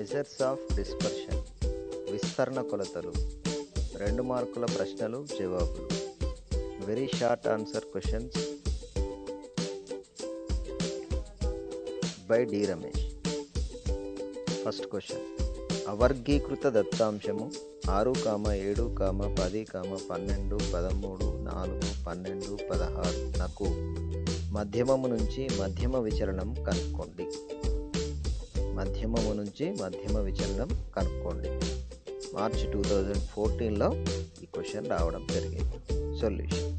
Measures of dispersion, విస్తరణ కొలతలు. 2 మార్కుల ప్రశ్నలు, జవాబులు. Very short answer questions by D Ramesh. First question, అవర్గీకృత దత్తాంశము 6, 7, 10, 12, 13, 4, 12, 16 నకు మధ్యమము నుంచి మధ్యమ విచలనం కనుక్కోండి. మధ్యమము నుంచి మధ్యమ విచలనం కనుక్కోండి. మార్చి 2014లో ఈ క్వశ్చన్ రావడం జరిగింది. సొల్యూషన్: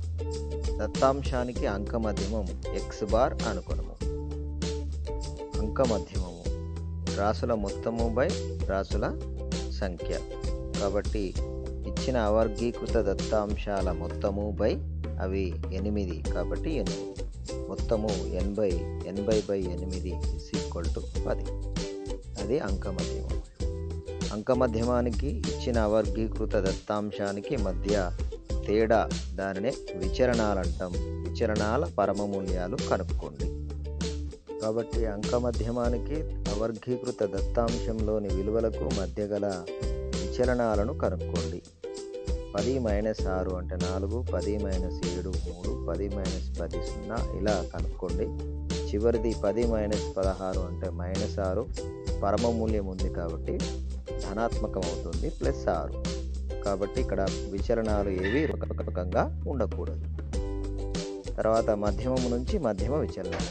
దత్తాంశానికి అంక మధ్యమం x బార్ అనుకొనము. అంక మధ్యమము రాసుల మొత్తము బై రాసుల సంఖ్య. కాబట్టి ఇచ్చిన అవర్గీకృత దత్తాంశాల మొత్తము బై అవి 8, కాబట్టి 8 మొత్తము 80/8 10. అది అంక మధ్యమం. అంక మధ్యమానికి ఇచ్చిన అవర్గీకృత దత్తాంశానికి మధ్య తేడా, దానినే విచరణాలంటాం. విచరణాల పరమ మూల్యాలు కనుక్కోండి. కాబట్టి అంక మధ్యమానికి అవర్గీకృత దత్తాంశంలోని విలువలకు మధ్య గల విచలనాలను కనుక్కోండి. 10 - 6 అంటే 4, 10 - 7 3, 10 - 10 0 ఇలా కనుక్కోండి. చివరిది 10 - 16 అంటే -6. పరమ మూల్యం ఉంది కాబట్టి ధనాత్మకం అవుతుంది, +6. కాబట్టి ఇక్కడ విచలనాలు ఏవి రకంగా ఉండకూడదు. తర్వాత మధ్యమము నుంచి మధ్యమ విచలనం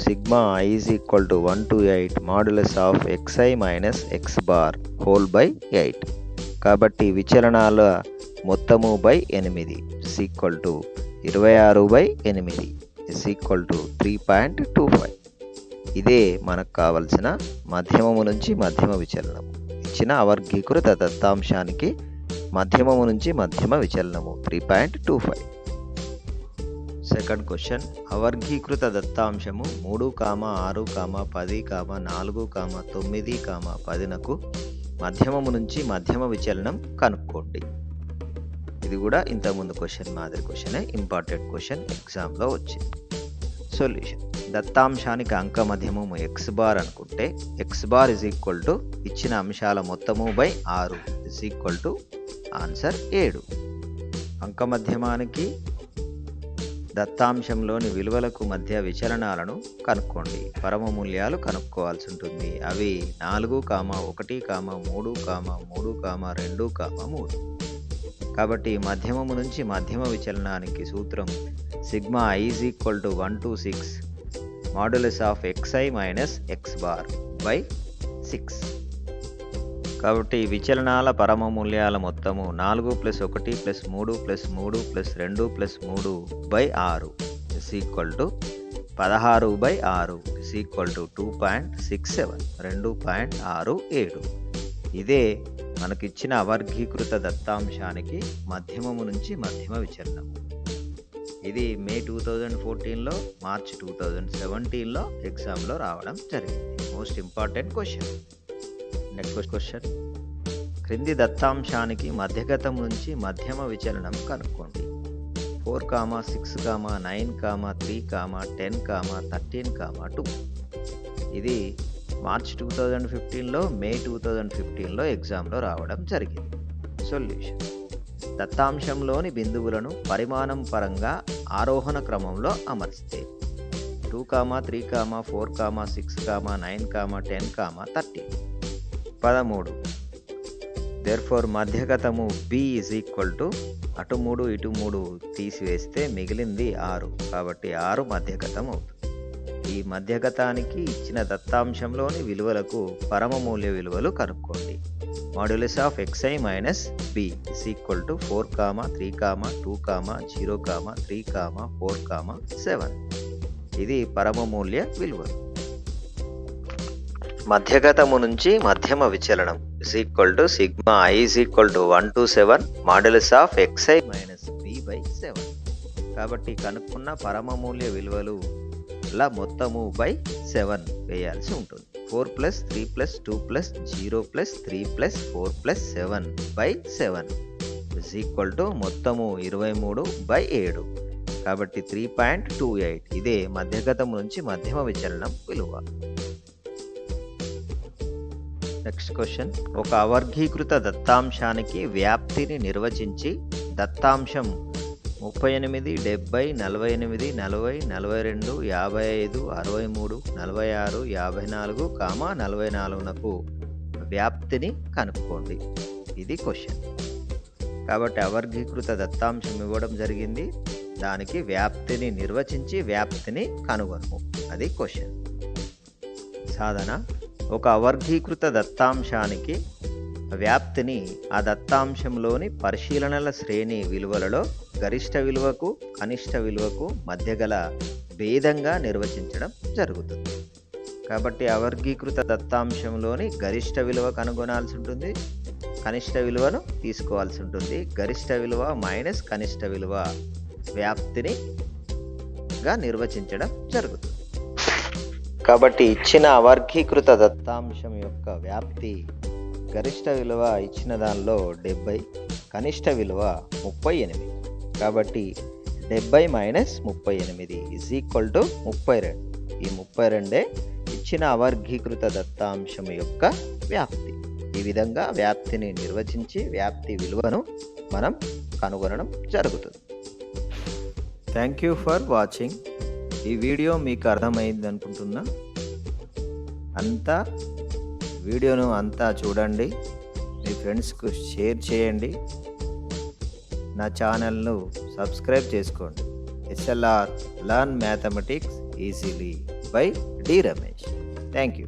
sigma i 1 to 8 modulus of xi - x bar whole by 8. కాబట్టి విచలనాల మొత్తము బై 8 26/8 3.25. ఇదే మనకు కావలసిన మధ్యమము నుంచి మధ్యమ విచలనము. ఇచ్చిన అవర్గీకృత దత్తాంశానికి మధ్యమము నుంచి మధ్యమ విచలనము 3.25. సెకండ్ క్వశ్చన్, అవర్గీకృత దత్తాంశము 3, 6, 10, 4, 9, 10 నకు మధ్యమము నుంచి మధ్యమ విచలనం కనుక్కోండి. ఇది కూడా ఇంతకుముందు క్వశ్చన్ మాదిరి క్వశ్చనే, ఇంపార్టెంట్ క్వశ్చన్, ఎగ్జామ్లో వచ్చింది. సొల్యూషన్: దత్తాంశానికి అంక మధ్యమము x బార్ అనుకుంటే x బార్ ఇచ్చిన అంశాల మొత్తము బై 6 ఆన్సర్ 7. అంక మధ్యమానికి దత్తాంశంలోని విలువలకు మధ్య విచలనాలను కనుక్కోండి. పరమ మూల్యాలు కనుక్కోవాల్సి ఉంటుంది. అవి 4, 1, 3, 3, 2, 3. కాబట్టి మధ్యమము నుంచి మధ్యమ విచలనానికి సూత్రం sigma i 1 to 6 modulus of xi - x bar by 6. కాబట్టి విచలనాల పరమ మూల్యాల మొత్తము 4 + 1 + 3 + 3 + 2 + 3 బై 6 16/6 2.67 2.67. ఇదే మనకిచ్చిన అవర్గీకృత దత్తాంశానికి మధ్యమము నుంచి మధ్యమ విచలనం. ఇది మే 2014లో, మార్చి 2017లో ఎగ్జామ్లో రావడం జరిగింది. Most important question. Next question, క్రింది దత్తాంశానికి మధ్యగతం నుంచి మధ్యమ విచలనం కనుక్కోండి. 4, 6, 9, 3, 10, 13, 2. ఇది మార్చ్ 2015లో, మే 2015లో ఎగ్జామ్లో రావడం జరిగింది. సొల్యూషన్: దత్తాంశంలోని బిందువులను పరిమాణం పరంగా ఆరోహణ క్రమంలో అమర్చితే 2, 3, 4, 6, 9, 10, 13. 13. దేర్ఫోర్ మధ్యగతము b అటు 3 ఇటు 3 తీసివేస్తే మిగిలింది 6. కాబట్టి 6 మధ్యగతం అవుతుంది. ఈ మధ్యగతానికి ఇచ్చిన దత్తాంశంలోని విలువలకు పరమ మూల్య విలువలు కనుక్కోండి. Modulus of xi - b 4, 3, 2, 0, 3, 4, 7. ఇది పరమ మూల్య విలువలు. మధ్యగతము నుంచి మధ్యమ విచలనం sigma i 1 to 7 modulus of xi - b by 7. కాబట్టి కనుక్కున్న పరమ మూల్య విలువలు మొత్తము బై 7 వేయాల్సి ఉంటుంది. 4 + 3 + 2 + 0 + 3 + 4 + 7 బై 7 మొత్తము 23/7. కాబట్టి 3.28. ఇదే మధ్యగతం నుంచి మధ్యమ విచలనం విలువ. నెక్స్ట్ క్వశ్చన్, ఒక అవర్గీకృత దత్తాంశానికి వ్యాప్తిని నిర్వచించి దత్తాంశం 38, 70, 48, 40, 42, 55, 63, 46, 54, 44కు వ్యాప్తిని కనుక్కోండి. ఇది క్వశ్చన్. కాబట్టి అవర్గీకృత దత్తాంశం ఇవ్వడం జరిగింది, దానికి వ్యాప్తిని నిర్వచించి వ్యాప్తిని కనుగొనము. అది క్వశ్చన్. సాధన, ఒక అవర్గీకృత దత్తాంశానికి వ్యాప్తిని ఆ దత్తాంశంలోని పరిశీలనల శ్రేణి విలువలలో గరిష్ట విలువకు కనిష్ట విలువకు మధ్య గల భేదంగా నిర్వచించడం జరుగుతుంది. కాబట్టి అవర్గీకృత దత్తాంశంలోని గరిష్ట విలువ కనుగొనాల్సి ఉంటుంది, కనిష్ట విలువను తీసుకోవాల్సి ఉంటుంది. గరిష్ట విలువ మైనస్ కనిష్ట విలువ వ్యాప్తినిగా నిర్వచించడం జరుగుతుంది. కాబట్టి ఇచ్చిన అవర్గీకృత దత్తాంశం యొక్క వ్యాప్తి గరిష్ట విలువ ఇచ్చిన దానిలో 70, కనిష్ట విలువ 38. కాబట్టి 70 మైనస్ 38 ఈజ్ ఈక్వల్ టు 32. ఈ 32 ఇచ్చిన అవర్గీకృత దత్తాంశం యొక్క వ్యాప్తి. ఈ విధంగా వ్యాప్తిని నిర్వచించి వ్యాప్తి విలువను మనం కనుగొనడం జరుగుతుంది. Thank you for watching. ఈ వీడియో మీకు అర్థమైంది అనుకుంటున్నా. వీడియోను అంతా చూడండి, మీ ఫ్రెండ్స్కు షేర్ చేయండి, నా ఛానల్ను సబ్స్క్రైబ్ చేసుకోండి. SLR learn mathematics easily by D Ramesh. Thank you.